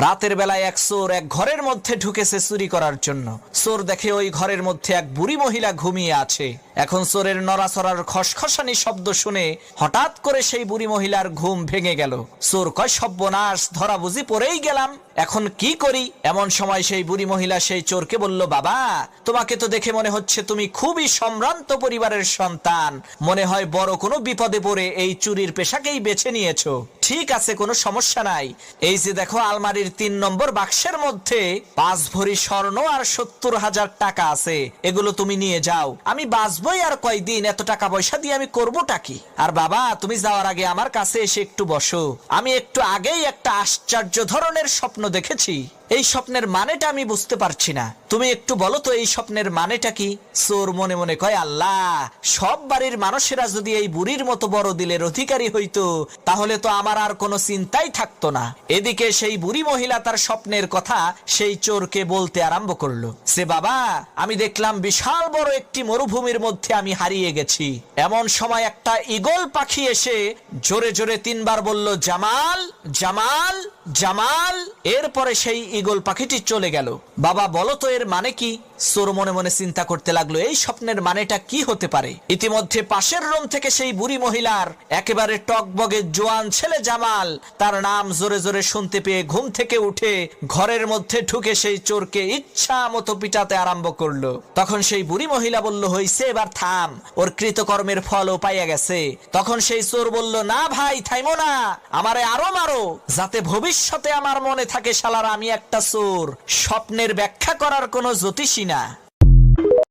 রাতের বেলায় এক চোর এক ঘরের মধ্যে ঢুকেছে চুরি করার জন্য। চোর দেখে ওই ঘরের মধ্যে এক বুড়ি মহিলা ঘুমিয়ে আছে। এখন চোরের নড়াচড়ার খসখসানি শব্দ শুনে হঠাৎ করে সেই বুড়ি মহিলার ঘুম ভেঙে গেল। চোর কয়, সর্বনাশ, ধরা বুঝি পড়েই গেলাম, এখন কি করি? এমন সময় সেই বুড়ি মহিলা সেই চোরকে বলল, বাবা, তোমাকে তো দেখে মনে হচ্ছে তুমি খুবই সম্ভ্রান্ত পরিবারের সন্তান, মনে হয় বড় কোনো বিপদে পড়ে এই চুরির পেশাকেই বেছে নিয়েছো। ঠিক আছে, কোনো সমস্যা নাই। এই যে দেখো, আলমারির 3 নম্বর বাক্সের মধ্যে 5 ভরি স্বর্ণ আর 70,000 টাকা আছে, এগুলো তুমি নিয়ে যাও। আমি বাঁচবই আর কয়দিন, এত টাকা পয়সা দিয়ে আমি করবোটা কি? আর বাবা, তুমি যাওয়ার আগে আমার কাছে এসে একটু বসো। আমি একটু আগেই একটা আশ্চর্য ধরনের স্বপ্ন দেখেছি। এই স্বপ্নের মানেটা আমি বুঝতে পারছি না, তুমি একটু বলো তো এই স্বপ্নের মানেটা কি? চোর মনে মনে কয়, আল্লাহ, সব বাড়ির মানুষেরা যদি এই বুড়ির মতো বড় দিলের অধিকারী হইতো, তাহলে তো আমার আর কোনো চিন্তাই থাকতো না। এদিকে সেই বুড়ি মহিলা তার স্বপ্নের কথা সেই চোরকে বলতে আরম্ভ করলো। সে, বাবা, আমি দেখলাম বিশাল বড় একটি মরুভূমির মধ্যে আমি হারিয়ে গেছি। এমন সময় একটা ঈগল পাখি এসে জোরে জোরে 3 বার বলল, জামাল, জামাল, জামাল। এরপরে সেই ঈগল পাখিটি চলে গেল। বাবা, বলো তো এর মানে কি? চোর মনে মনে চিন্তা করতে লাগলো, এই স্বপ্নের মানেটা কি হতে পারে? ইতিমধ্যে পাশের রুম থেকে সেই বুড়ি মহিলার একেবারে টকবগে জোয়ান ছেলে জামাল, তার নাম জোরে জোরে শুনতে পেয়ে ঘুম থেকে উঠে ঘরের মধ্যে ঢুকে সেই চোরকে ইচ্ছা মতো পিটাতে আরম্ভ করলো। তখন সেই বুড়ি মহিলা বলল, হইছে, এবার থাম, ওর কৃতকর্মের ফলও পাইয়া গেছে। তখন সেই চোর বলল, না ভাই, থাইমো না, আমারে আরো মারো, যাতে ভবিষ্যতে আমার মনে থাকে শালার আমি একটা চোর, স্বপ্নের ব্যাখ্যা করার কোনো জ্যোতিষী না।